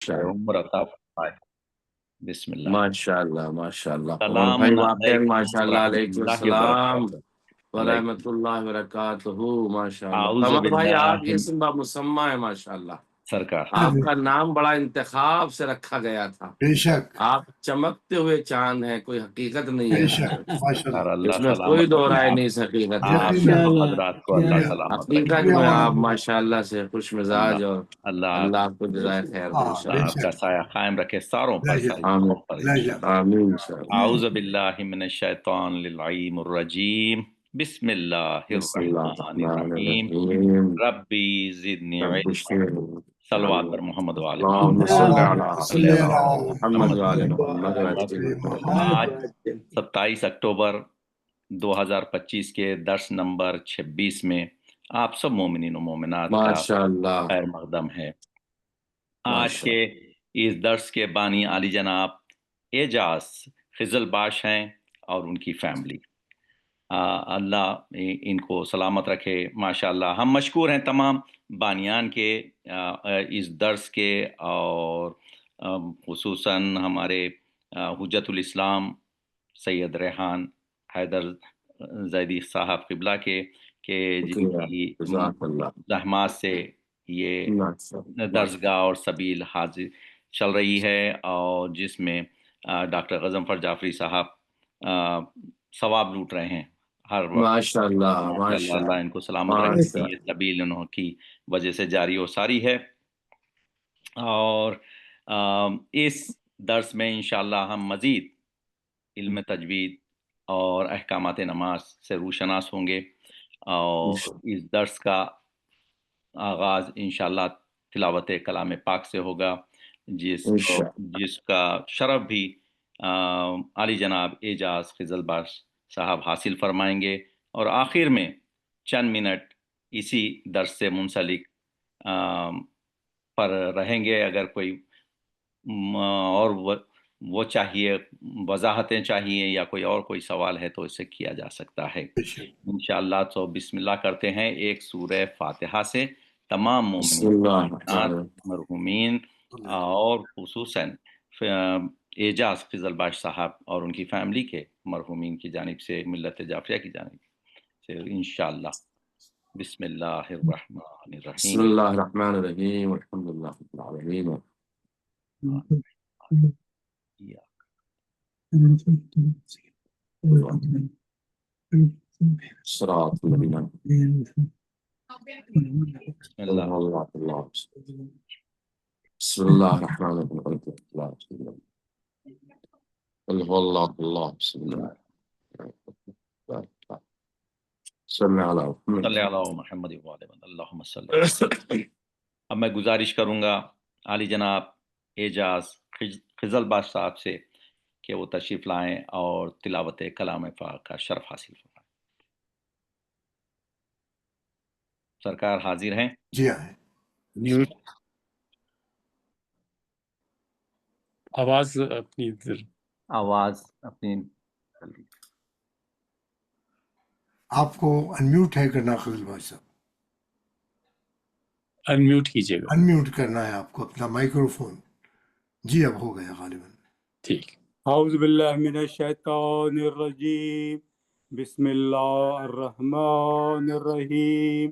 عمر عطا فرمائے۔ بسم اللہ۔ ماشاءاللہ ماشاءاللہ قمر سلام بھائی واقعی علیکم ماشاءاللہ، ورحمۃ علیکم اللہ السلام وبرکاتہ۔ ورحمۃ اللہ وبرکاتہ۔ ماشاءاللہ اعوذ قمر بھائی، آپ باللہ یہ اسم مسمى ہے ماشاءاللہ، سرکار۔ آپ کا نام بڑا انتخاب سے رکھا گیا تھا۔ بے شک آپ چمکتے ہوئے چاند ہیں، کوئی حقیقت نہیں بے ہے شک ماشاء سرکار اللہ اللہ اس میں، کوئی سلامت دو رکھے رائے آپ، نہیں اس حقیقت آپ میں۔ یقیناً سب حضرات کو اللہ شکریہ سلامت رکھے۔ حقیقت شکریہ میں مولانا آپ ماشاءاللہ سے خوش مزاج، اللہ اور اللہ اللہ آپ کو جزائے خیر دے ہاں بے اللہ انشاءاللہ۔ آپ شک کا سایہ قائم رکھے ساروں پر، لا ساری جا آمین قوم پر لا جا انشاءاللہ۔ آمین انشاءاللہ۔ اعوذ باللہ من الشیطان اللعین الرجیم، بسم اللہ بسم اللہ الرحمن الرحمن الرحیم، الرحیم۔ ربی زدنی رب علما۔ اشرح صلوات پر محمد وآل اللهم محمد، صل اللهم على صل صلی على اللہ علی محمد محمد وعلى محمد محمد وعلى وعجل آل محمد آج 27 اکتوبر 2025 کے درس نمبر 26 میں آپ سب مومنین و مومنات کا ماشاءاللہ خیر مقدم ہے۔ آج کے ماشاءاللہ۔ اس درس کے بانی عالی جناب اعجاز خزل باش ہیں اور ان کی فیملی، اللہ ان کو سلامت رکھے ماشاءاللہ۔ ہم مشکور ہیں تمام بانیان کے اس درس کے، اور خصوصاً ہمارے حجت الاسلام سید ریحان حیدر زیدی صاحب قبلہ کے، کہ جن شکریہ، کی جزاک اللہ۔ زحمات سے یہ درسگاہ اور سبیل حاضر چل رہی ہے، اور جس میں ڈاکٹر غضنفر جعفری صاحب ثواب لوٹ رہے ہیں ہر وقت۔ ماشاءاللہ ماشاءاللہ، اللہ ان کو سلامت رکھے کہ یہ سبیل انہوں کی وجہ سے جاری و ساری ہے۔ اور اس درس میں انشاءاللہ ہم مزید علم تجوید اور احکامات نماز سے روشناس ہوں گے، اور اس درس کا آغاز انشاءاللہ تلاوت کلام پاک سے ہوگا، جس کا شرف بھی عالی جناب اعجاز خزل باش صاحب حاصل فرمائیں گے، اور آخر میں چند منٹ اسی درس سے منسلک پر رہیں گے۔ اگر کوئی اور وہ چاہیے، وضاحتیں چاہیے، یا کوئی سوال ہے تو اس سے کیا جا سکتا ہے انشاءاللہ۔ تو بسم اللہ کرتے ہیں ایک سورہ فاتحہ سے۔ تمام مرحومین اور خصوصاً اعجاز فضل باش صاحب اور ان کی فیملی کے مرحومین کی جانب سے، ملت جعفریہ کی جانب سے انشاءاللہ۔ بسم اللہ الرحمن بسم الرحیم۔ اللہ الرحمن الرحیم، الحمد للہ رب العالمین۔ صراط الذین بسم اللہ بسم اللہ الرحمن الرحیم، قل هو اللہ اللہ، بسم اللہ صلی علی محمد۔ صلی اللہ محمد اللہم صلی اللہ۔ اب میں گزارش کروں گا عالی جناب اعجاز خزل باش صاحب سے کہ وہ تشریف لائیں اور تلاوت کلام پاک کا شرف حاصل فرمائیں۔ سرکار حاضر ہیں؟ جی ہاں۔ آواز اپنی آواز اپنی آپ کو انمیوٹ ہے کرنا خزل بھائی صاحب، انمیوٹ کیجیے گا، انمیوٹ کرنا ہے آپ کو اپنا مائکرو فون۔ جی اب ہو گیا غالباً۔ ٹھیک۔ اعوذ باللہ من الشیطان الرجیم، بسم اللہ الرحمن الرحیم۔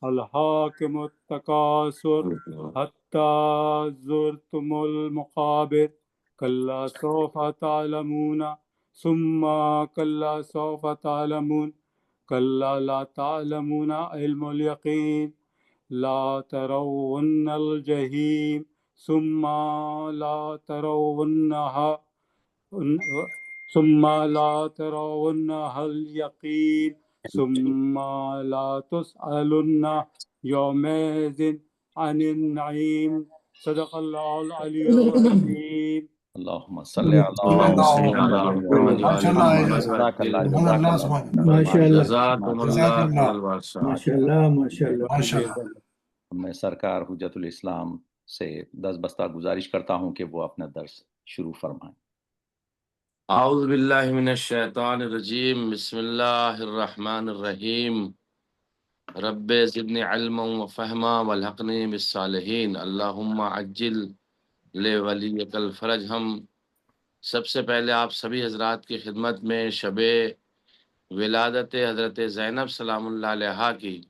الہاکم التکاثر حتی زرتم المقابر، کلا سوف تعلمون ثم کلا سوف تعلمون، کلا لا تعلمون علم الیقین، لا ترون الجحیم ثم لا ترونها ثم لا ترونها اليقين ثم لا تسألن يومئذ عن النعيم۔ صدق اللہ العلی العظیم۔ اللہم صلی علی میں سرکار حجت الاسلام سے دست بستہ گزارش کرتا ہوں کہ وہ اپنا درس شروع فرمائیں۔ اعوذ باللہ من الشیطان الرجیم، بسم اللہ الرحمن الرحیم۔ رب زدنی علما وفہما والحقنی بالصالحین، اللہم عجل لے ولی کل فرج. ہم سب سے پہلے آپ سبھی حضرات کی خدمت میں شب ولادت حضرت زینب سلام اللہ علیہا کی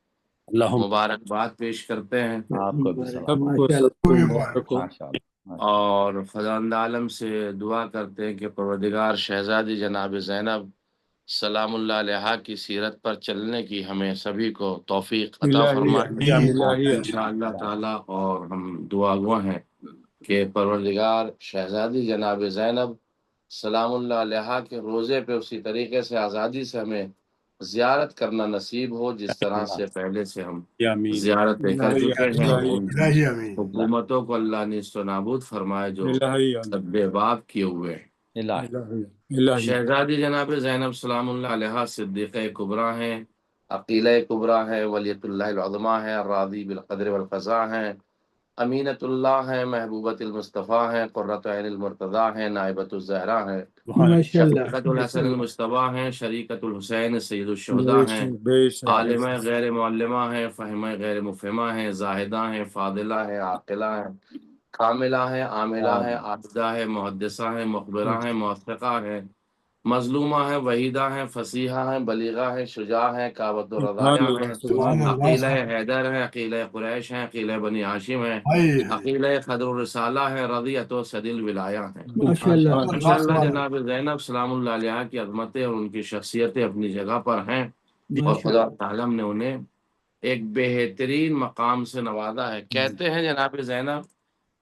مبارکباد پیش کرتے ہیں، آپ کو بھی سب سلام کو مبارک. ماشاء اللہ. اور خداوند عالم سے دعا کرتے ہیں کہ پروردگار شہزادی جناب زینب سلام اللہ علیہا کی سیرت پر چلنے کی ہمیں سبھی کو توفیق عطا فرمائے انشاءاللہ تعالی. اور ہم دعا گو ہیں کہ پروردگار شہزادی جناب زینب سلام اللہ علیہا کے روزے پہ اسی طریقے سے آزادی سے ہمیں زیارت کرنا نصیب ہو جس طرح سے پہلے سے ہم زیارت کر چکے ہیں. ان الہی امین. حکومتوں کو اللہ نے نیست و نابود فرمائے جو بے باک کیے ہوئے ہیں. الہی. شہزادی جناب زینب سلام اللہ علیہا صدیقہ کبریٰ ہیں، عقیلہ کبریٰ ہیں، ولیۃ اللہ العظمیٰ ہیں، راضی بالقدر والقضاء ہیں، امینت اللہ ہیں، محبوبت المصطفیٰ ہیں، قرۃ عین المرتضیٰ ہیں، نائبۃ الزہرا ہیں، شفیقۃ الحسن المجتبیٰ ہیں، شریکۃ الحسین سید الشہداء ہیں، عالمہ غیر معلمہ ہیں، فہمہ غیر مفہمہ ہیں، زاہدہ ہیں، فاضلہ ہیں، عاقلہ ہیں، کاملہ ہیں، عاملہ ہیں، عابدہ ہیں، محدثہ ہیں، مخبرہ ہیں، موثقہ ہیں، مظلومہ ہیں، وحیدہ ہیں، فصیحہ ہیں، بلیغہ ہیں، شجاع ہیں، کعبۃ الرضایا ہیں، سبحان اللہ. عقیلہ حیدر ہیں، عقیلہ قریش ہیں، عقیلہ بنی ہاشم ہیں، ہائے. عقیلہ خضر الرسالہ ہیں، رضیۃ و صدی الولایہ ہیں. ماشاءاللہ. ماشاءاللہ جناب زینب سلام اللہ علیہ کی عظمتیں اور ان کی شخصیتیں اپنی جگہ پر ہیں، اور خدا تعالیٰ نے انہیں ایک بہترین مقام سے نوازا ہے. کہتے ہیں جناب زینب،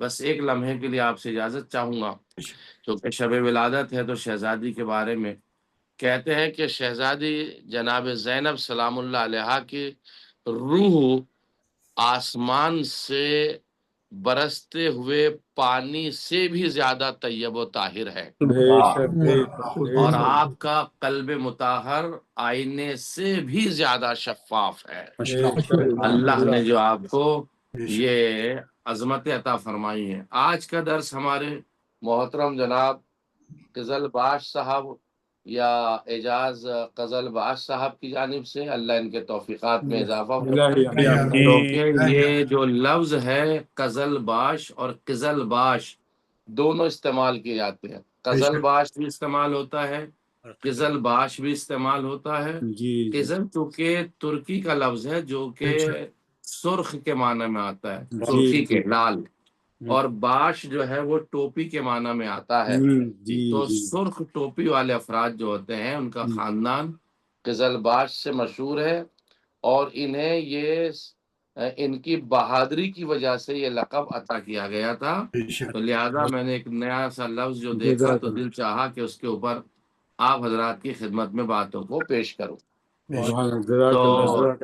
بس ایک لمحے کے لیے آپ سے اجازت چاہوں گا کیونکہ شب ولادت ہے تو شہزادی کے بارے میں کہتے ہیں کہ شہزادی جناب زینب سلام اللہ علیہا کی روح آسمان سے برستے ہوئے پانی سے بھی زیادہ طیب و طاہر ہے، اور آپ کا قلب مطہر آئینے سے بھی زیادہ شفاف ہے. اللہ نے جو آپ کو یہ عظمت عطا فرمائی ہے. آج کا درس ہمارے محترم جناب قزل باش صاحب یا اعجاز قزل باش صاحب کی جانب سے اللہ ان کے توفیقات میں اضافہ فرمائے، کیونکہ یہ جو لفظ ہے قزل باش اور قزل باش دونوں استعمال کیے جاتے ہیں. قزل باش بھی استعمال ہوتا ہے، قزل باش بھی استعمال ہوتا ہے. قزل چونکہ ترکی کا لفظ ہے جو کہ سرخ کے معنی میں آتا ہے، سرخی کے لال، اور باش جو ہے وہ ٹوپی کے معنی میں آتا ہے. تو سرخ ٹوپی والے افراد جو ہوتے ہیں ان کا خاندان قزل باش سے مشہور ہے، اور انہیں یہ ان کی بہادری کی وجہ سے یہ لقب عطا کیا گیا تھا. تو لہذا میں نے ایک نیا سا لفظ جو دیکھا تو دل چاہا کہ اس کے اوپر آپ حضرات کی خدمت میں باتوں کو پیش کروں. تو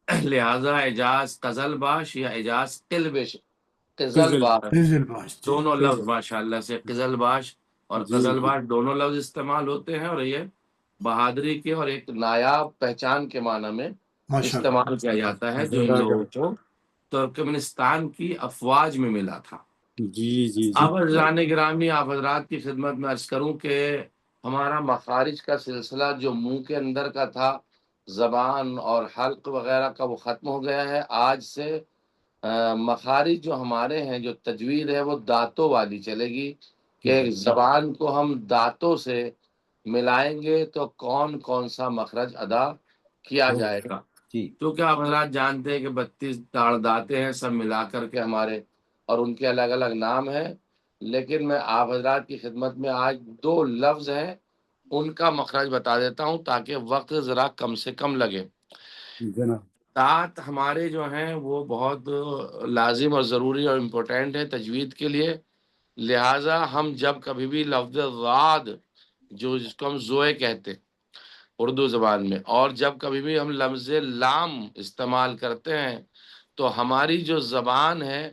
لہذا اعجاز قزل باش یا اعجاز قزل باش دونوں لفظ ماشاءاللہ سے قزل باش اور قزل باش دونوں لفظ استعمال ہوتے ہیں، اور یہ بہادری کے اور ایک نایاب پہچان کے معنی میں استعمال کیا جاتا ہے جو ان لوگوں کو ترکمنستان کی افواج میں ملا تھا. آپ حضران گرامی، آپ حضرات کی خدمت میں عرض کروں کہ ہمارا مخارج کا سلسلہ جو منہ کے اندر کا تھا، زبان اور حلق وغیرہ کا، وہ ختم ہو گیا ہے. آج سے مخارج جو ہمارے ہیں، جو تجوید ہے وہ دانتوں والی چلے گی کہ زبان کو ہم دانتوں سے ملائیں گے تو کون کون سا مخرج ادا کیا جائے گا. کیونکہ آپ حضرات جانتے ہیں کہ 32 داڑ دانتیں ہیں سب ملا کر کے ہمارے، اور ان کے الگ الگ نام ہیں. لیکن میں آپ حضرات کی خدمت میں آج 2 لفظ ہیں ان کا مخرج بتا دیتا ہوں تاکہ وقت ذرا کم سے کم لگے. دانت ہمارے جو ہیں وہ بہت لازم اور ضروری اور امپورٹنٹ ہے تجوید کے لیے. لہٰذا ہم جب کبھی بھی لفظ ضاد جو جس کو ہم زوئے کہتے ہیں اردو زبان میں، اور جب کبھی بھی ہم لفظ لام استعمال کرتے ہیں تو ہماری جو زبان ہے،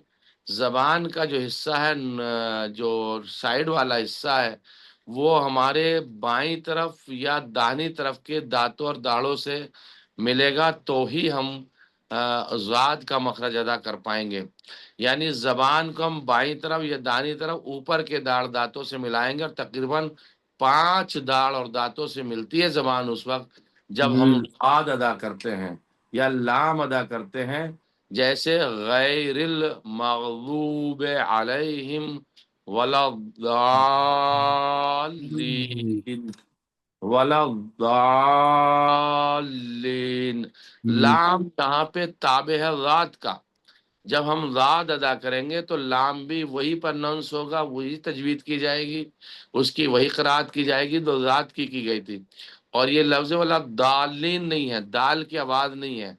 زبان کا جو حصہ ہے، جو سائیڈ والا حصہ ہے، وہ ہمارے بائیں طرف یا داہنی طرف کے دانتوں اور داڑوں سے ملے گا تو ہی ہم ذات کا مخرج ادا کر پائیں گے. یعنی زبان کو ہم بائیں طرف یا داہنی طرف اوپر کے داڑ دانتوں سے ملائیں گے، اور تقریباً 5 داڑ اور دانتوں سے ملتی ہے زبان اس وقت جب ہم ضاد ادا کرتے ہیں یا لام ادا کرتے ہیں. جیسے غیر المغضوب علیہم ولا الضالین ولا الضالین، لام یہاں پہ تابع ہے رات کا، جب ہم رات ادا کریں گے تو لام بھی وہی پرناؤنس ہوگا، وہی تجوید کی جائے گی، اس کی وہی قرات کی جائے گی جو رات کی گئی تھی۔ اور یہ لفظ والا دالین نہیں ہے، دال کی آواز نہیں ہے،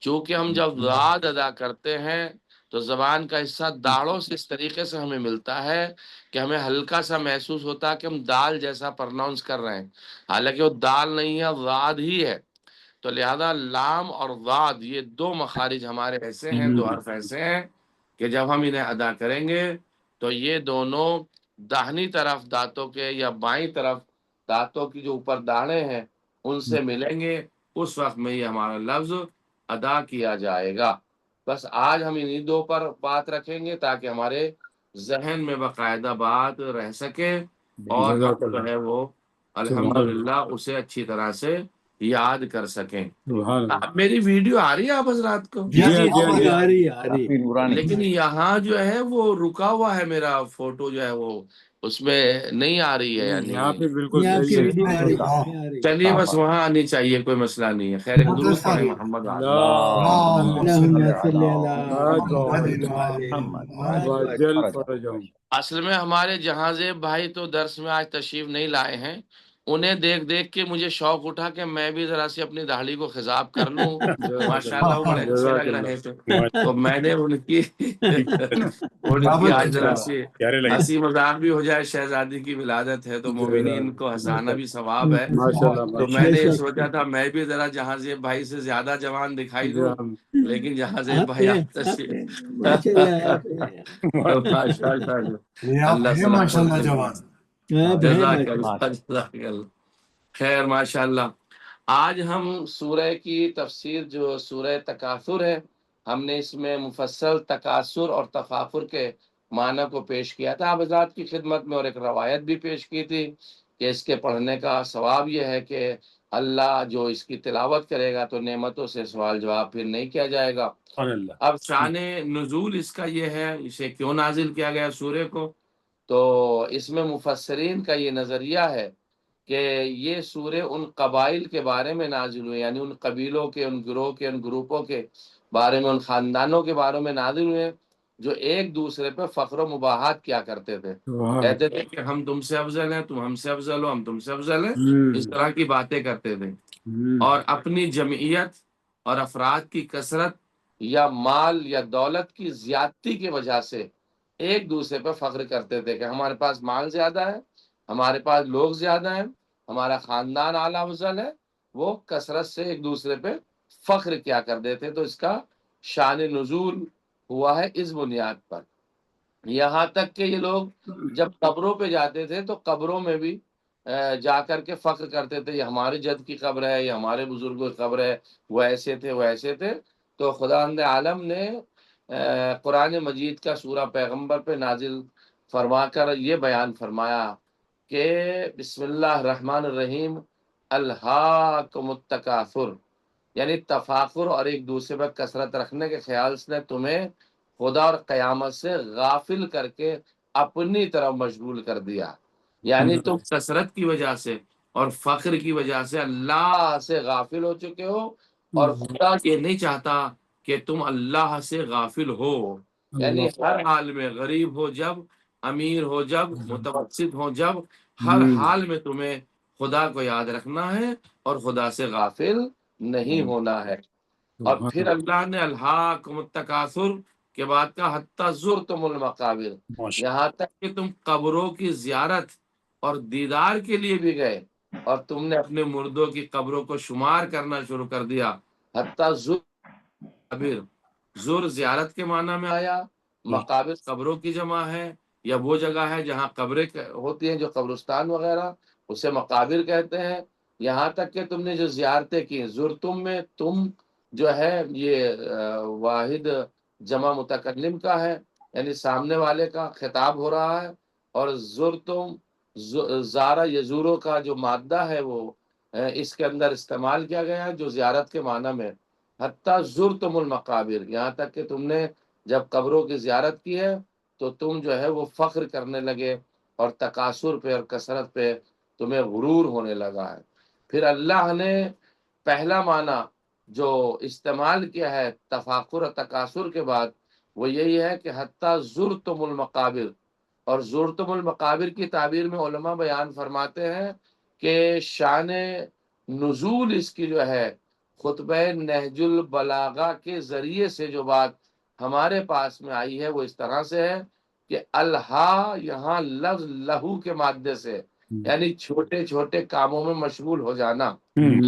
چونکہ ہم جب رات ادا کرتے ہیں تو زبان کا حصہ داڑھوں سے اس طریقے سے ہمیں ملتا ہے کہ ہمیں ہلکا سا محسوس ہوتا ہے کہ ہم دال جیسا پرناؤنس کر رہے ہیں، حالانکہ وہ دال نہیں ہے، راد ہی ہے۔ تو لہذا لام اور راد یہ دو مخارج ہمارے ایسے ہیں، دو حرف ایسے ہیں کہ جب ہم انہیں ادا کریں گے تو یہ دونوں داہنی طرف دانتوں کے یا بائیں طرف دانتوں کی جو اوپر داڑھیں ہیں ان سے ملیں گے، اس وقت میں یہ ہمارا لفظ ادا کیا جائے گا۔ بس آج ہم انہی دو پر بات رکھیں گے تاکہ ہمارے ذہن میں باقاعدہ بات رہ سکے اور ہم جو ہے وہ الحمدللہ اسے اچھی طرح سے یاد کر سکیں۔ میری ویڈیو آ رہی ہے آپ حضرات کو؟ جی جی آ رہی کافی نورانی۔ لیکن یہاں جو ہے وہ رکا ہوا ہے، میرا فوٹو جو ہے وہ اس میں نہیں آ رہی ہے، یعنی یہاں پہ بالکل آپ کی صحیح ویڈیو آ رہی ہاں ہے۔ چلیے بس وہاں آنی چاہیے، کوئی مسئلہ نہیں ہے۔ خیر ایک درود پڑھیں محمد ہے۔ آل۔ اللهم صل اللهم على صل على محمد محمد وجل فرجهم۔ اصل میں ہمارے جہازیب بھائی تو درس میں آج تشریف نہیں لائے ہیں، انہیں دیکھ دیکھ کے مجھے شوق اٹھا کہ میں بھی ذرا سی اپنی داڑھی کو خضاب کر لوں۔ ماشاءاللہ وہ بڑے اچھے لگ رہے تھے، تو میں نے ان کی آج ذرا سی ہنسی مذاق بھی ہو جائے، شہزادی کی ولادت ہے تو مومنین کو ہنسانا بھی ثواب ہے، تو میں نے سوچا تھا میں بھی ذرا جہازیب بھائی سے زیادہ جوان دکھائی دوں، لیکن جہازیب بھائی آپ تشریف ماشاءاللہ اللہ ہے سلامت ماشاءاللہ رکھے۔ جوان۔ جزاک اللہ جزاک اللہ خیر ماشاءاللہ۔ آج ہم سورہ کی تفسیر جو سورہ تکاثر ہے، ہم نے اس میں مفصل تکاثر اور تفاخر کے معنی کو پیش کیا تھا آپ حضرات کی خدمت میں، اور ایک روایت بھی پیش کی تھی کہ اس کے پڑھنے کا ثواب یہ ہے کہ اللہ جو اس کی تلاوت کرے گا تو نعمتوں سے سوال جواب پھر نہیں کیا جائے گا۔ اب شان نزول اس کا یہ ہے، اسے کیوں نازل کیا گیا سورہ کو، تو اس میں مفسرین کا یہ نظریہ ہے کہ یہ سورہ ان قبائل کے بارے میں نازل ہوئے، یعنی ان قبیلوں کے، ان گروہ کے، ان گروپوں کے بارے میں، ان خاندانوں کے بارے میں نازل ہوئے جو ایک دوسرے پہ فخر و مباحات کیا کرتے تھے، کہتے تھے کہ ہم تم سے افضل ہیں، تم ہم سے افضل ہو، ہم تم سے افضل ہیں، اس طرح کی باتیں کرتے تھے، اور اپنی جمعیت اور افراد کی کثرت یا مال یا دولت کی زیادتی کی وجہ سے ایک دوسرے پہ فخر کرتے تھے کہ ہمارے پاس مال زیادہ ہے، ہمارے پاس لوگ زیادہ ہیں، ہمارا خاندان اعلیٰ افضل ہے، وہ کثرت سے ایک دوسرے پہ فخر کیا کر دیتے، تو اس کا شان نزول ہوا ہے اس بنیاد پر۔ یہاں تک کہ یہ لوگ جب قبروں پہ جاتے تھے تو قبروں میں بھی جا کر کے فخر کرتے تھے، یہ ہمارے جد کی قبر ہے، یہ ہمارے بزرگوں کی قبر ہے، وہ ایسے تھے، وہ ایسے تھے۔ تو خداوند عالم نے قرآن مجید کا سورہ پیغمبر پہ نازل فرما کر یہ بیان فرمایا کہ بسم اللہ الرحمن الرحیم الہاکم التکاثر، یعنی تفاخر اور ایک دوسرے پر کثرت رکھنے کے خیال سے تمہیں خدا اور قیامت سے غافل کر کے اپنی طرف مشغول کر دیا، یعنی تم کثرت کی وجہ سے اور فخر کی وجہ سے اللہ سے غافل ہو چکے ہو، اور خدا یہ نہیں چاہتا کہ تم اللہ سے غافل ہو، یعنی ہر حال میں غریب ہو جب، امیر ہو جب، متوسط ہو جب، ہر حال میں تمہیں خدا کو یاد رکھنا ہے اور خدا سے غافل نہیں ہونا ہے۔ اور پھر اللہ نے الہاکم التکاثر کے بعد کا حتی زرتم المقابر، یہاں تک کہ تم قبروں کی زیارت اور دیدار کے لیے بھی گئے اور تم نے اپنے مردوں کی قبروں کو شمار کرنا شروع کر دیا۔ حتی مقابر، زور زیارت کے معنی میں آیا، مقابر قبروں کی جمع ہے، یا وہ جگہ ہے جہاں قبریں ہوتی ہیں جو قبرستان وغیرہ، اسے مقابر کہتے ہیں۔ یہاں تک کہ تم نے جو زیارتیں کی، زرتم میں تم جو ہے یہ واحد جمع متکلم کا ہے، یعنی سامنے والے کا خطاب ہو رہا ہے، اور زرتم زارہ یزورو کا جو مادہ ہے وہ اس کے اندر استعمال کیا گیا ہے جو زیارت کے معنی میں، حتی زرتم المقابر، یہاں تک کہ تم نے جب قبروں کی زیارت کی ہے تو تم جو ہے وہ فخر کرنے لگے اور تکاثر پہ اور کثرت پہ تمہیں غرور ہونے لگا ہے۔ پھر اللہ نے پہلا معنی جو استعمال کیا ہے تفاخر اور تکاثر کے بعد وہ یہی ہے کہ حتیٰ زرتم المقابر، اور زرتم المقابر کی تعبیر میں علماء بیان فرماتے ہیں کہ شان نزول اس کی جو ہے خطبہ نہج البلاغہ کے ذریعے سے جو بات ہمارے پاس میں آئی ہے وہ اس طرح سے ہے کہ الہا یہاں لفظ لہو کے مادے سے، یعنی چھوٹے چھوٹے کاموں میں مشغول ہو جانا،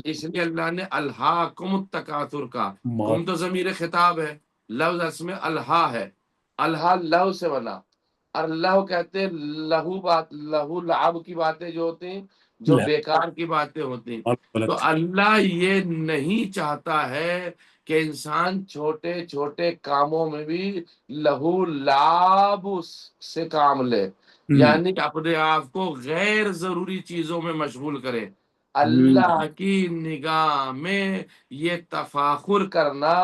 اس لیے اللہ نے الہاکم التکاثر کا، کم تو ضمیر خطاب ہے، لفظ اسم الہا ہے، الہا لہو سے بنا، اور اللہ کہتے ہیں لہو بات، لہو لعب کی باتیں جو ہوتی ہیں جو بیکار کی باتیں ہوتی ہیں، تو اللہ یہ نہیں چاہتا ہے کہ انسان چھوٹے چھوٹے کاموں میں بھی لہو لعب سے کام لے، یعنی اپنے آپ کو غیر ضروری چیزوں میں مشغول کرے۔ اللہ کی نگاہ میں یہ تفاخر کرنا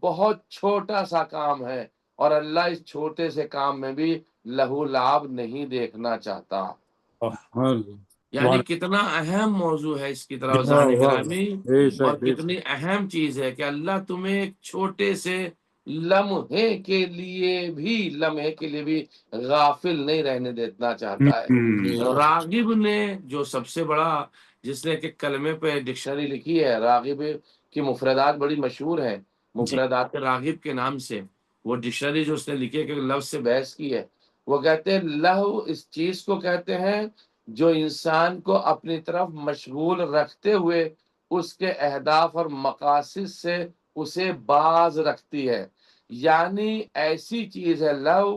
بہت چھوٹا سا کام ہے، اور اللہ اس چھوٹے سے کام میں بھی لہو لعب نہیں دیکھنا چاہتا۔ یعنی کتنا اہم موضوع ہے اس کی طرف وضاحت گرامی، اور کتنی اہم چیز ہے کہ اللہ تمہیں ایک چھوٹے سے لمحے کے لیے بھی غافل نہیں رہنے دینا چاہتا ہے۔ راغب نے جو سب سے بڑا، جس نے کہ کلمے پہ ڈکشنری لکھی ہے، راغب کی مفردات بڑی مشہور ہیں، مفردات راغب کے نام سے، وہ ڈکشنری جو اس نے لکھی ہے کہ لفظ سے بحث کی ہے، وہ کہتے ہیں لہو اس چیز کو کہتے ہیں جو انسان کو اپنی طرف مشغول رکھتے ہوئے اس کے اہداف اور مقاصد سے اسے باز رکھتی ہے، یعنی ایسی چیز ہے لہو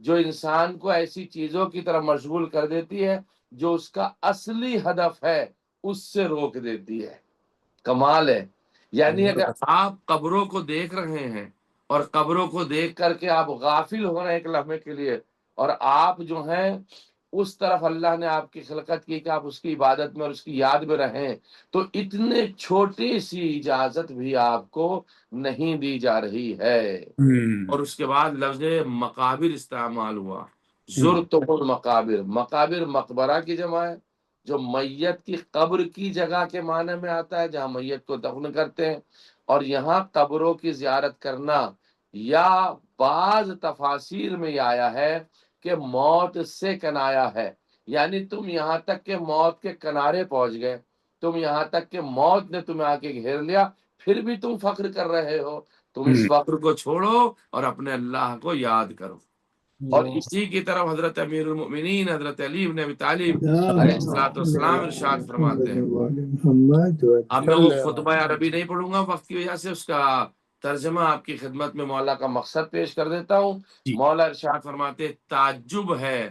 جو انسان کو ایسی چیزوں کی طرف مشغول کر دیتی ہے جو اس کا اصلی ہدف ہے اس سے روک دیتی ہے۔ کمال ہے، یعنی اگر آپ قبروں کو دیکھ رہے ہیں اور قبروں کو دیکھ کر کے آپ غافل ہو رہے ہیں ایک لمحے کے لیے، اور آپ جو ہیں اس طرف اللہ نے آپ کی خلقت کی کہ آپ اس کی عبادت میں اور اس کی یاد میں رہیں، تو اتنے چھوٹی سی اجازت بھی آپ کو نہیں دی جا رہی ہے۔ اور اس کے بعد لفظ مقابر استعمال ہوا، زرتم المقابر، مقابر مقبرہ کی جمع ہے، جو میت کی قبر کی جگہ کے معنی میں آتا ہے جہاں میت کو دفن کرتے ہیں، اور یہاں قبروں کی زیارت کرنا، یا بعض تفاسیر میں یہ آیا ہے کہ موت سے کنایا ہے، یعنی تم یہاں تک کہ موت کے کنارے پہنچ گئے، تم یہاں تک کہ موت نے تمہیں آ کے گھیر لیا، پھر بھی تم فخر کر رہے ہو، تم اس فخر کو چھوڑو اور اپنے اللہ کو یاد کرو۔ اور اسی کی طرف حضرت امیر المؤمنین حضرت علی بن ابی طالب علیہ السلام ارشاد فرماتے ہیں۔ اب میں وہ خطبہ عربی نہیں پڑھوں گا وقت کی وجہ سے، اس کا ترجمہ آپ کی خدمت میں مولا کا مقصد پیش کر دیتا ہوں۔ مولا ارشاد فرماتے تعجب ہے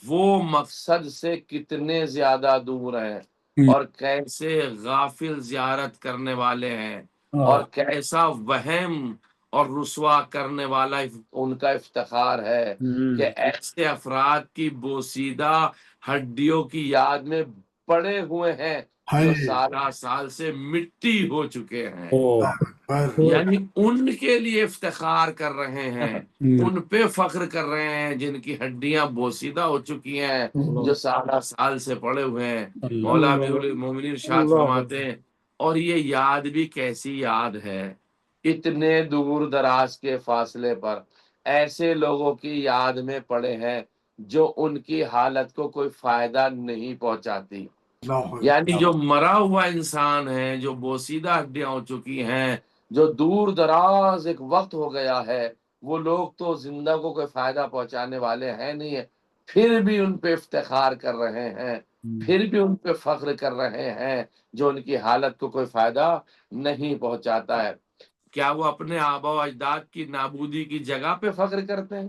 وہ مقصد سے کتنے زیادہ دور ہیں، اور کیسے غافل زیارت کرنے والے ہیں، اور کیسا وہم اور رسوا کرنے والا ان کا افتخار ہے کہ ایسے افراد کی بوسیدہ ہڈیوں کی یاد میں پڑے ہوئے ہیں جو سالہ سال سے مٹی ہو چکے ہیں، یعنی ان کے لیے افتخار کر رہے ہیں، ان پہ فخر کر رہے ہیں جن کی ہڈیاں بوسیدہ ہو چکی ہیں، جو سالہ سال سے پڑے ہوئے ہیں۔ مولا امیر المومنین ارشاد فرماتے ہیں اور یہ یاد بھی کیسی یاد ہے، اتنے دور دراز کے فاصلے پر ایسے لوگوں کی یاد میں پڑے ہیں جو ان کی حالت کو کوئی فائدہ نہیں پہنچاتی، یعنی جو مرا ہوا انسان ہے، جو بوسیدہ ہڈیاں ہو چکی ہیں، جو دور دراز ایک وقت ہو گیا ہے، وہ لوگ تو زندہ کو کوئی فائدہ پہنچانے والے ہیں نہیں ہے، پھر بھی ان پہ افتخار کر رہے ہیں، پھر بھی ان پہ فخر کر رہے ہیں جو ان کی حالت کو کوئی فائدہ نہیں پہنچاتا ہے۔ کیا وہ اپنے آبا و اجداد کی نابودی کی جگہ پہ فخر کرتے ہیں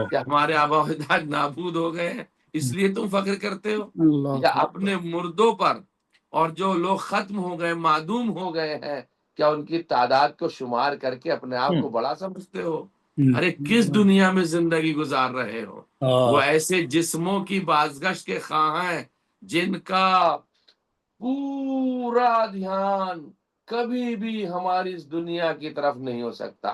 کہ ہمارے آبا و اجداد نابود ہو گئے ہیں اس لیے تم فخر کرتے ہو، یا اپنے مردوں پر اور جو لوگ ختم ہو گئے معدوم ہو گئے ہیں کیا ان کی تعداد کو شمار کر کے اپنے آپ کو بڑا سمجھتے ہو؟ ارے کس دنیا میں زندگی گزار رہے ہو؟ وہ ایسے جسموں کی بازگشت کے خواہاں ہیں جن کا پورا دھیان کبھی بھی ہماری اس دنیا کی طرف نہیں ہو سکتا،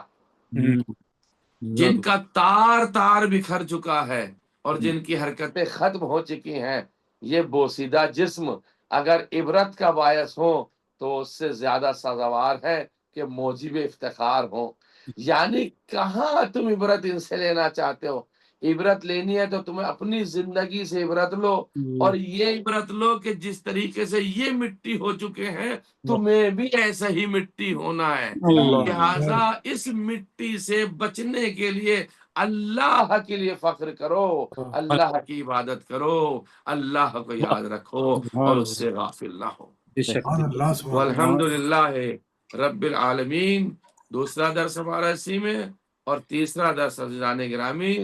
جن کا تار تار بکھر چکا ہے اور جن کی حرکتیں ختم ہو چکی ہیں، یہ بوسیدہ جسم اگر عبرت کا باعث ہو تو اس سے زیادہ سزاوار ہے کہ موجب افتخار ہو۔ یعنی کہاں تم عبرت ان سے لینا چاہتے ہو؟ عبرت لینی ہے تو تمہیں اپنی زندگی سے عبرت لو، اور یہ عبرت لو کہ جس طریقے سے یہ مٹی ہو چکے ہیں تمہیں بھی ایسا ہی مٹی ہونا ہے۔ لہذا اس مٹی سے بچنے کے لیے اللہ کے لیے فخر کرو، اللہ کی عبادت کرو، اللہ کو یاد رکھو اور اس سے غافل نہ ہو۔ اور اللہ سبحانہ والحمد للہ رب العالمین۔ دوسرا درس ہمارا اسی میں، اور تیسرا درس عزیزان گرامی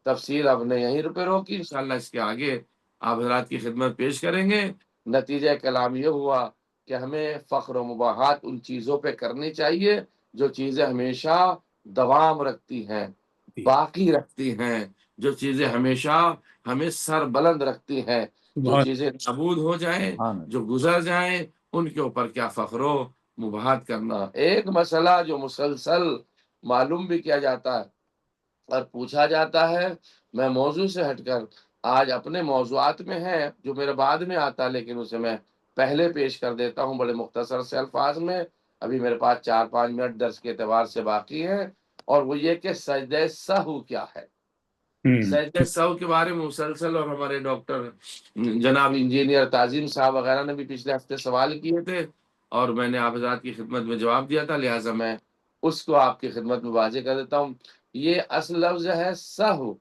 تفصیل اب نے یہیں پہ روکی، انشاءاللہ اس کے آگے آپ حضرات کی خدمت پیش کریں گے۔ نتیجہ کلام یہ ہوا کہ ہمیں فخر و مباحات ان چیزوں پہ کرنی چاہیے جو چیزیں ہمیشہ دوام رکھتی ہیں، باقی رکھتی ہیں، جو چیزیں ہمیشہ ہمیں سر بلند رکھتی ہیں۔ جو چیزیں نابود ہو جائیں، جو گزر جائیں، ان کے اوپر کیا فخر و مباحات کرنا۔ ایک مسئلہ جو مسلسل معلوم بھی کیا جاتا ہے اور پوچھا جاتا ہے، میں موضوع سے ہٹ کر آج اپنے موضوعات میں ہے جو میرے بعد میں آتا ہے، لیکن اسے میں پہلے پیش کر دیتا ہوں بڑے مختصر سے الفاظ میں۔ ابھی میرے پاس 4-5 منٹ درس کے اعتبار سے باقی ہیں، اور وہ یہ کہ سجدہ سہو کیا ہے۔ سجدہ سہو کے بارے میں مسلسل، اور ہمارے ڈاکٹر جناب انجینئر تعظیم صاحب وغیرہ نے بھی پچھلے ہفتے سوال کیے تھے، اور میں نے آپ حضرات کی خدمت میں جواب دیا تھا، لہٰذا میں اس کو آپ کی خدمت میں واضح کر دیتا ہوں۔ یہ اصل لفظ ہے سہو،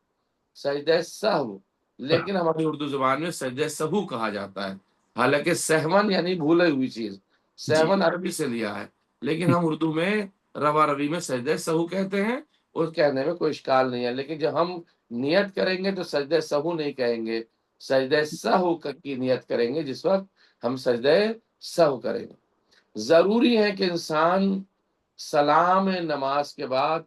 سجدہ سہو، لیکن ہماری اردو زبان میں سجدہ سہو کہا جاتا ہے، حالانکہ سہون یعنی بھولی ہوئی چیز، سہون عربی سے لیا ہے، لیکن ہم اردو میں روا روی میں سجدہ سہو کہتے ہیں، اس کہنے میں کوئی اشکال نہیں ہے۔ لیکن جب ہم نیت کریں گے تو سجدہ سہو نہیں کہیں گے، سجدہ سہو کی نیت کریں گے جس وقت ہم سجدہ سہو کریں گے۔ ضروری ہے کہ انسان سلام نماز کے بعد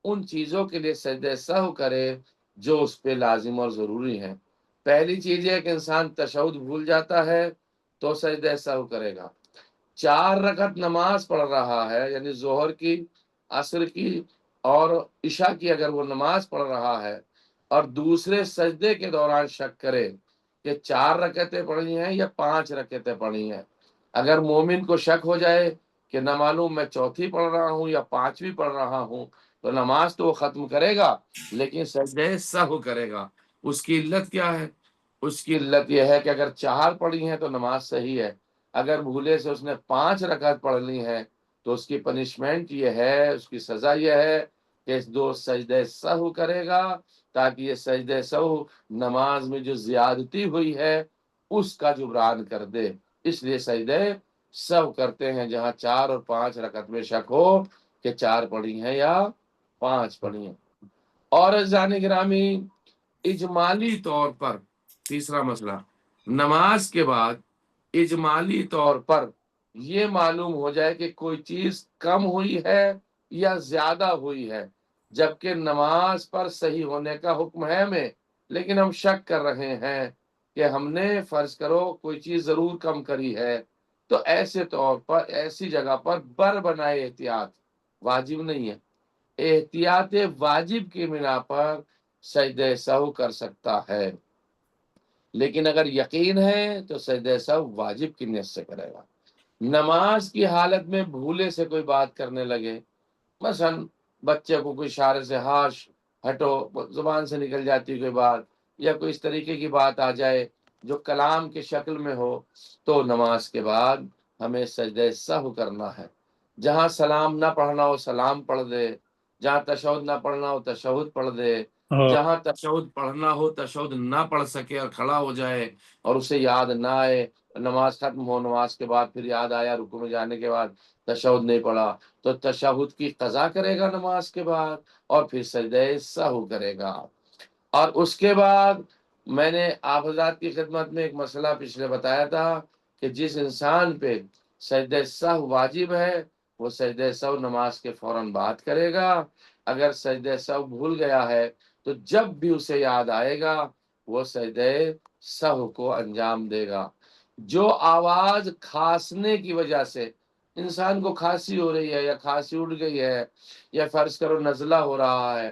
ان چیزوں کے لیے سجدہ سہو کرے جو اس پہ لازم اور ضروری ہیں۔ پہلی چیز یہ ہے کہ انسان تشہد بھول جاتا ہے تو سجدہ سہو کرے گا۔ 4 رکعت نماز پڑھ رہا ہے، یعنی ظہر کی، عصر کی اور عشاء کی اگر وہ نماز پڑھ رہا ہے، اور دوسرے سجدے کے دوران شک کرے کہ 4 رکعتیں پڑھی ہیں یا 5 رکعتیں پڑھی ہیں، اگر مومن کو شک ہو جائے کہ نہ معلوم میں چوتھی پڑھ رہا ہوں یا 5ویں پڑھ رہا ہوں، تو نماز تو وہ ختم کرے گا لیکن سجدہ سہو کرے گا۔ اس کی علت کیا ہے؟ اس کی علت یہ ہے کہ اگر 4 پڑھی ہیں تو نماز صحیح ہے، اگر بھولے سے اس نے 5 رکعت پڑھ لی ہیں تو اس کی پنشمنٹ یہ ہے، اس کی سزا یہ ہے کہ 2 سجدہ سہو کرے گا، تاکہ یہ سجدہ سہو نماز میں جو زیادتی ہوئی ہے اس کا جبران کر دے۔ اس لیے سجدہ سہو کرتے ہیں جہاں 4 اور 5 رکعت میں شک ہو کہ 4 پڑھی ہیں یا 5 پڑھی ہیں۔ اور عزیزان گرامی، اجمالی طور پر تیسرا مسئلہ، نماز کے بعد اجمالی طور پر یہ معلوم ہو جائے کہ کوئی چیز کم ہوئی ہے یا زیادہ ہوئی ہے، جبکہ نماز پر صحیح ہونے کا حکم ہے ہمیں، لیکن ہم شک کر رہے ہیں کہ ہم نے فرض کرو کوئی چیز ضرور کم کری ہے، تو ایسے طور پر ایسی جگہ پر بر بنائے احتیاط واجب نہیں ہے، احتیاط واجب کی بنا پر سجدہ سہو کر سکتا ہے، لیکن اگر یقین ہے تو سجدہ سہو واجب کی نیت سے کرے گا۔ نماز کی حالت میں بھولے سے کوئی بات کرنے لگے، مثلا بچے کو کوئی اشارے سے ہاش ہٹو، زبان سے نکل جاتی کوئی بات، یا کوئی اس طریقے کی بات آ جائے جو کلام کے شکل میں ہو، تو نماز کے بعد ہمیں سجدہ سہو کرنا ہے۔ جہاں سلام نہ پڑھنا ہو سلام پڑھ دے، جہاں تشہد نہ پڑھنا ہو تشہد پڑھ دے، جہاں تشہد پڑھنا ہو تشہد نہ پڑھ سکے اور کھڑا ہو جائے اور اسے یاد نہ آئے، نماز ختم ہو نماز کے بعد پھر یاد آیا رکوع میں جانے کے بعد تشہد نہیں پڑھا، تو تشہد کی قضا کرے گا نماز کے بعد، اور پھر سجدہ سہو کرے گا۔ اور اس کے بعد میں نے آپ حضرات کی خدمت میں ایک مسئلہ پچھلے بتایا تھا کہ جس انسان پہ سجدہ سہو واجب ہے وہ سجدہ سہو نماز کے فوراً بعد کرے گا، اگر سجدہ سہو بھول گیا ہے تو جب بھی اسے یاد آئے گا وہ سجدہ سہو کو انجام دے گا۔ جو آواز کھانسنے کی وجہ سے انسان کو کھانسی ہو رہی ہے یا کھانسی اٹھ گئی ہے یا فرض کرو نزلہ ہو رہا ہے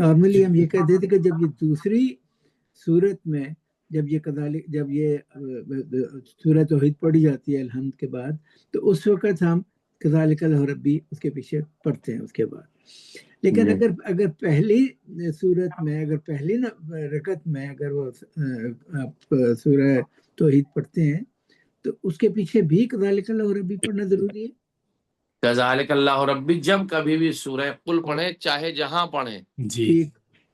نارملی ہم یہ کہتے تھے کہ جب یہ دوسری صورت میں جب یہ سورہ توحید پڑھی جاتی ہے الحمد کے بعد، تو اس وقت ہم کذالک اللہ ربی اس کے پیچھے پڑھتے ہیں اس کے بعد. لیکن اگر پہلی صورت میں، اگر پہلی رکعت میں اگر وہ آپ سورہ توحید پڑھتے ہیں تو اس کے پیچھے بھی کذالک اللہ ربی پڑھنا ضروری ہے. کذالک اللہ ربی جب کبھی بھی سورہ قل پڑھیں، چاہے جہاں پڑھیں، جی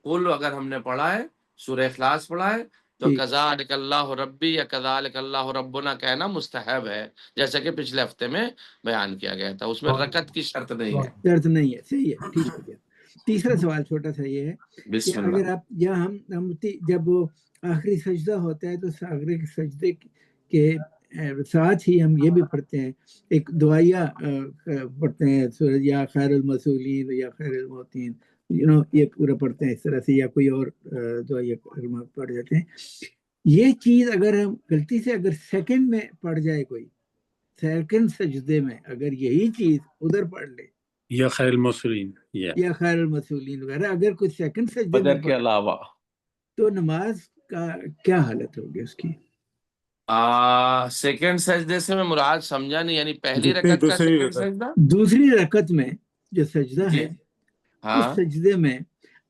قل اگر ہم نے پڑھا ہے، سورہ اخلاص پڑھا ہے، تو کذالک اللہ ربی یا کذالک اللہ ربنا کہنا مستحب ہے، جیسا کہ پچھلے ہفتے میں بیان کیا گیا تھا. اس میں رکعت کی شرط نہیں ہے. شرط نہیں ہے. صحیح ہے، ٹھیک ہو گیا. تیسرا سوال چھوٹا سا یہ ہے کہ بسم اگر اللہ. آپ یا ہم جب وہ آخری سجدہ ہوتا ہے تو آخری سجدے کے ساتھ ہی ہم یہ بھی پڑھتے ہیں، ایک دعائیہ پڑھتے ہیں، سورہ یا خیر المسولین یا خیر الموتین، یہ پورا پڑھتے ہیں اس طرح سے، یا کوئی اور دعائیہ کلمات پڑھ جاتے ہیں. یہ چیز اگر ہم غلطی سے اگر سیکنڈ میں پڑھ جائے، کوئی سیکنڈ سجدے میں اگر یہی چیز ادھر پڑھ لے، یا خیر المرسلین یا خیر المسولین وغیرہ، اگر کوئی سیکنڈ سجدے میں بدر کے علاوہ، تو نماز کا کیا حالت ہوگی اس کی؟ سیکنڈ سجدے سے میں مراد سمجھا نہیں، یعنی پہلی رکعت کا سیکنڈ سجدہ؟ دوسری رکعت میں جو سجدہ جی ہے، ہاں اس سجدے میں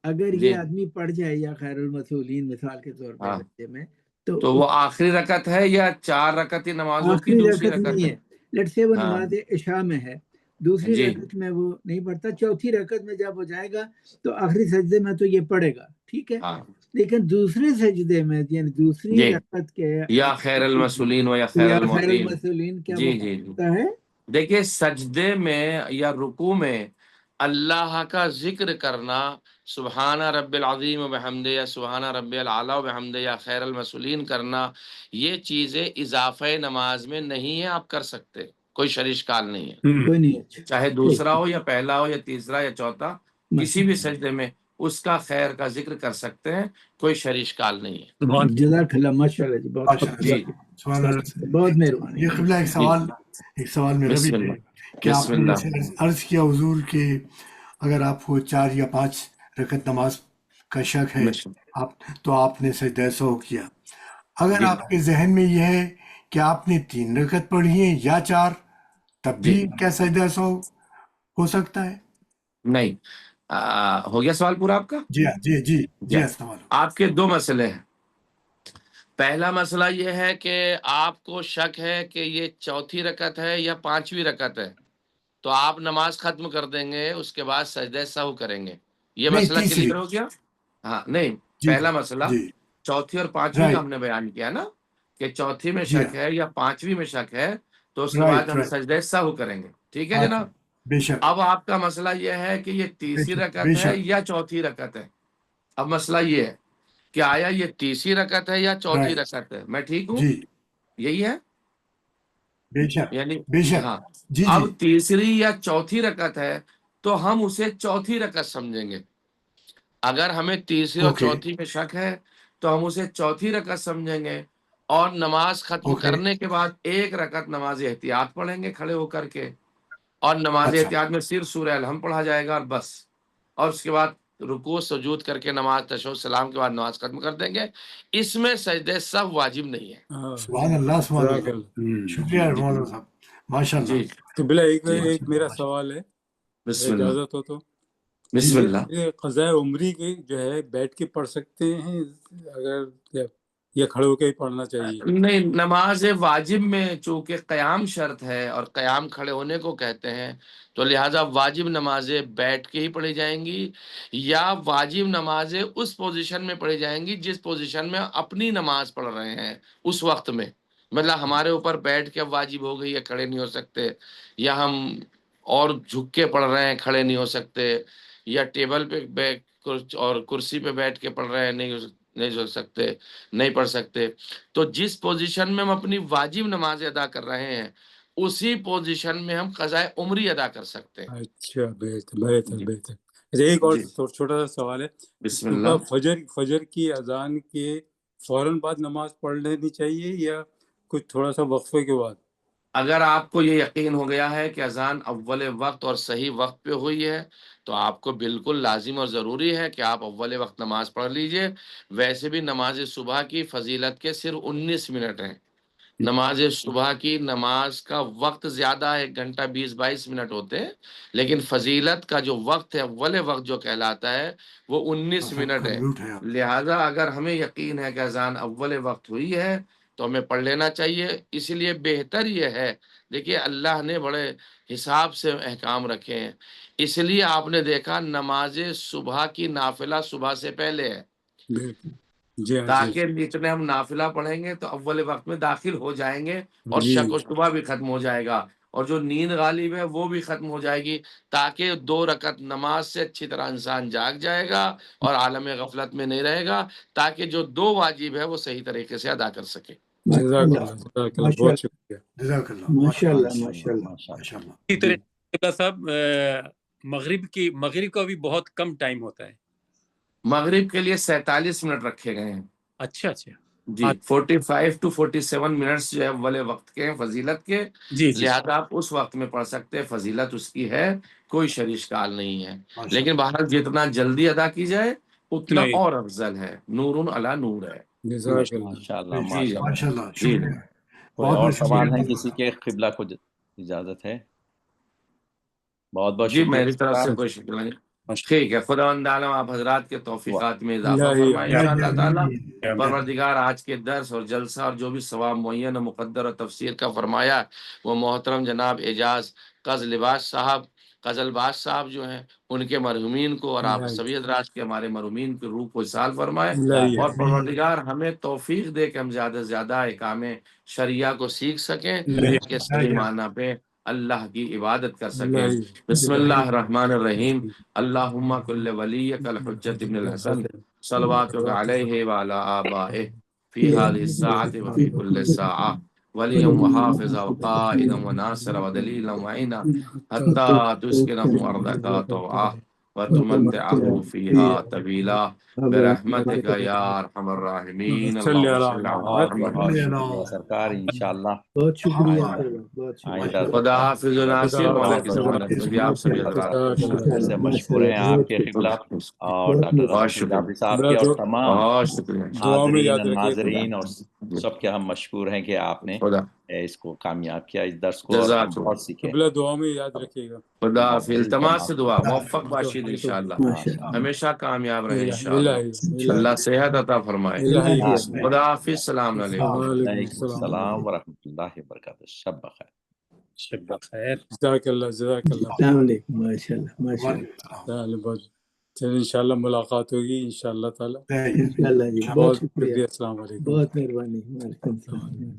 اگر جی یہ آدمی پڑھ جائے یا خیر المسولین مثال کے طور پہ ہاں، سجدے میں، تو وہ آخری رکعت ہے یا 4 رکعتی نمازوں کی آخری دوسری رکعت رکعت نہیں ہے؟ ہے. لیٹ سے وہ ہاں نماز عشاء میں ہے، دوسری جی رکعت میں وہ نہیں پڑھتا، چوتھی رکعت میں جب ہو جائے گا تو آخری سجدے میں تو یہ پڑھے گا، ٹھیک ہے. ہاں لیکن دوسرے سجدے میں یعنی دوسری جی، رکعت کے یا خیر المسولین و یا خیر یا خیر الموتین. المسولین کیا جی وہ جی جی، پڑھتا ہے؟ دیکھیے سجدے میں یا رکوع میں اللہ کا ذکر کرنا، سبحان رب العظیم و بحمدہ یا سبحان رب العلی و بحمدہ یا خیر المسولین کرنا، یہ چیزیں اضافہ نماز میں نہیں ہیں، آپ کر سکتے، کوئی شرشکال نہیں ہے. کوئی نہیں. اچھا، چاہے دوسرا ہو یا پہلا ہو یا تیسرا یا چوتھا، کسی بھی سجدے میں اس کا خیر کا ذکر کر سکتے ہیں، کوئی شرشکال نہیں ہے. جزاک اللہ، ماشاء اللہ جی، بہت جی سبحان اللہ. بہت مہربانی. یہ قبلہ ایک سوال میرا بھی بسم ہے اللہ کہ آپ بسم نے اللہ. جیسے عرض کیا حضور کہ اگر آپ کو 4 یا 5 رکعت نماز کا شک ہے تو آپ نے سجدہ سہو کیا. اگر جی آپ کے ذہن میں یہ ہے کہ آپ نے 3 رکعت پڑھی ہے یا 4، تب جی بھی کیا سجدہ سہو ہو سکتا ہے؟ نہیں. ہو گیا سوال پورا آپ کا؟ جی ہاں، جی جی جی، السلام علیکم. آپ کے 2 مسئلے ہیں. پہلا مسئلہ یہ ہے کہ آپ کو شک ہے کہ یہ چوتھی رکعت ہے یا 5ویں رکعت ہے، تو آپ نماز ختم کر دیں گے، اس کے بعد سجدہ سہو کریں گے. یہ نہیں، مسئلہ تیسری. کلیئر ہو گیا؟ ہاں نہیں، جی پہلا جی مسئلہ جی، چوتھی اور 5ویں کا رائٹ. ہم نے بیان کیا نا، کہ چوتھی میں جی شک ہاں، ہے یا 5ویں میں شک ہے، تو اس کے بعد رائٹ ہم رائٹ. سجدہ سہو کریں گے. ٹھیک ہے جناب. بے شک اب آپ کا مسئلہ یہ ہے کہ یہ بے تیسری شک رکعت بے ہے شک. یا چوتھی رکعت ہے. اب مسئلہ یہ ہے کہ آیا یہ تیسری رکعت ہے یا چوتھی رائٹ. رکعت ہے. میں ٹھیک ہوں؟ جی، یہی ہے بے شک یعنی. بے شک. ہاں، جی اب جی، تیسری یا چوتھی رکعت ہے تو ہم اسے چوتھی رکعت سمجھیں گے. اگر ہمیں تیسری اور اوکے چوتھی میں شک ہے تو ہم اسے چوتھی رکعت سمجھیں گے، اور نماز ختم اوکے. کرنے کے بعد 1 رکعت نماز احتیاط پڑھیں گے کھڑے ہو کر کے، اور نماز اچھا، احتیاط میں صرف سورہ الحمد پڑھا جائے گا اور بس. اور اس کے بعد رکوع سجود کر کے نماز تشہد سلام کے بعد نماز ختم کر دیں گے. اس میں سجدہ سہو واجب نہیں ہے. سبحان اللہ سبحان اللہ. شکریہ مولانا صاحب، ماشاء اللہ. جی تو بلا جی ایک میرا سوال ہے، بسم اللہ اجازت ہو تو. جی بسم جی، اللہ. یہ قضاء عمری کی جو ہے بیٹھ کے پڑھ سکتے ہیں اگر یا کھڑے ہو کے ہی پڑھنا چاہیے؟ نہیں، نماز واجب میں چونکہ قیام شرط ہے اور قیام کھڑے ہونے کو کہتے ہیں، تو لہٰذا واجب نمازیں بیٹھ کے ہی پڑھی جائیں گی، یا واجب نمازیں اس پوزیشن میں پڑھی جائیں گی جس پوزیشن میں اپنی نماز پڑھ رہے ہیں اس وقت میں. مطلب ہمارے اوپر بیٹھ کے واجب ہو گئی یا کھڑے نہیں ہو سکتے، یا ہم اور جھک کے پڑھ رہے ہیں کھڑے نہیں ہو سکتے، یا ٹیبل پہ اور کرسی پہ بیٹھ کے پڑھ رہے ہیں نہیں پڑھ سکتے. تو جس پوزیشن میں ہم اپنی واجب نماز ادا کر رہے ہیں اسی پوزیشن میں ہم قضاء عمری ادا کر سکتے ہیں. اچھا، بہتر بہتر جی بہتر. اچھا، ایک اور جی چھوٹا سا سوال ہے. بسم صبح اللہ. فجر کی اذان کے فوراً بعد نماز پڑھ لینی چاہیے یا کچھ تھوڑا سا وقفے کے بعد؟ اگر آپ کو یہ یقین ہو گیا ہے کہ اذان اول وقت اور صحیح وقت پہ ہوئی ہے تو آپ کو بالکل لازم اور ضروری ہے کہ آپ اول وقت نماز پڑھ لیجئے. ویسے بھی نماز صبح کی فضیلت کے صرف 19 منٹ ہیں. نماز صبح کی نماز کا وقت زیادہ ہے، 1 گھنٹہ 20-22 منٹ ہوتے ہیں، لیکن فضیلت کا جو وقت ہے اول وقت جو کہلاتا ہے وہ 19 منٹ ہے. میوٹ ہے آپ. لہذا اگر ہمیں یقین ہے کہ اذان اول وقت ہوئی ہے تو ہمیں پڑھ لینا چاہیے. اس لیے بہتر یہ ہے، دیکھیے اللہ نے بڑے حساب سے احکام رکھے ہیں. اس لیے آپ نے دیکھا نماز صبح کی نافلہ صبح سے پہلے ہے، بالکل جی ہاں جی تاکہ جتنے ہم نافلہ پڑھیں گے تو اول وقت میں داخل ہو جائیں گے اور جی شک و شبہ بھی ختم ہو جائے گا، اور جو نیند غالب ہے وہ بھی ختم ہو جائے گی، تاکہ 2 رکعت نماز سے اچھی طرح انسان جاگ جائے گا اور عالم غفلت میں نہیں رہے گا، تاکہ جو 2 واجب ہے وہ صحیح طریقے سے ادا کر سکے. جزاک اللہ جزاک اللہ، بہت شکریہ. جزاک اللہ. ماشاء اللہ ماشاء ماشاء اللہ اللہ. ماشاء اللہ. اسی طرح صاحب مغرب کا بھی بہت کم ٹائم ہوتا ہے. مغرب کے لیے 47 منٹ رکھے گئے ہیں. اچھا اچھا جی 45 to 47 منٹس جو ہے اول وقت کے ہیں فضیلت کے، جی جی لہذا آپ اس وقت میں پڑھ سکتے ہیں، فضیلت اس کی ہے، کوئی شریشکال نہیں ہے. ماشاء لیکن بہرحال جتنا جلدی ادا کی جائے اتنا نہیں. اور افضل ہے. نور علی نور ہے. جزاک اللہ. ماشاء اللہ اللہ. جی ماشاء اللہ. ماشاء اللہ. جی شکریہ. کوئی بہت اور بہت سوال ہے شکریہ. کسی کے؟ قبلہ کو اجازت ہے؟ بہت بہت جی شکریہ میری طرف سے صاحب. کوئی شکریہ نہیں. ٹھیک ہے، خداوند عالم آپ حضرات کے توفیقات میں اضافہ الہی فرمائے انشاءاللہ تعالی. آمین. پروردگار آج کے درس اور جلسہ اور جو بھی ثواب معین و مقدر اور تفسیر کا فرمایا وہ محترم جناب اعجاز قز لباس صاحب، قزل باز صاحب جو ہیں ان کے مرحومین کو اور آپ سبھی حضرات کے ہمارے مرحومین کی روح کو اصال فرمائے، الہی اور پروردگار ہمیں توفیق دے کہ ہم زیادہ سے زیادہ احکام شریعہ کو سیکھ سکیں الہی کہ صحیح معنی پہ اللہ کی عبادت کر سکیں. الہی. بسم اللہ الرحمن الرحیم. اللہم کل ولیک الحجت ابن الحسن صلواتک علیہ وعلی آبائہ فی هذه الساعة وفی کل ساعة ولیا وحافظا وقائدا وناصرا ودلیلا وعینا حتی تسکنہ ارضک طوعا وتمتعہ فیہا طویلا برحمتک یا ارحم الراحمین. صلی اللہم اللہ صلی علی بہت محمد. بہت شکریہ سرکار. انشاءاللہ بہت شکریہ. آئندہ بہت آئندہ شکریہ. خدا حافظ و ناصر بہت مولا کی بہت ضمانت شکریہ. میں بھی آپ سبھی اللہ حضرات تعالیٰ کو پھر سے مشکور ہیں آپ کے قبلہ اور ڈاکٹر بہت رفیع شکریہ. جعفری صاحب کے، اور تمام بہت شکریہ. دعا میں حاضرین یاد اور رکھیے گا. ناظرین اور سب کے ہم مشکور ہیں کہ آپ نے خدا اس کو کامیاب کیا، اس درس کو، اور ہم جزاک بہت سیکھے. قبلہ دعا میں یاد رکھیے گا. خدا محمد التماس سے دعا موفق الحمد باشید انشاءاللہ، ماشاء اللہ. ہمیشہ کامیاب رہے الہی انشاءاللہ. الہی اللہ الہی صحت عطا فرمائے. الہی. خدا حافظ. السلام علیکم. وعلیکم وعلیکم السلام. السلام ورحمۃ اللہ وبرکاتہ. شب بخیر. شب بخیر. جزاک اللہ جزاک اللہ. السلام علیکم. ماشاء اللہ ماشاء اللہ. چلیے انشاءاللہ ملاقات ہوگی انشاءاللہ تعالی. انشاءاللہ جی. بہت بہت شکریہ. شکریہ. السلام علیکم. بہت مہربانی. وعلیکم السلام.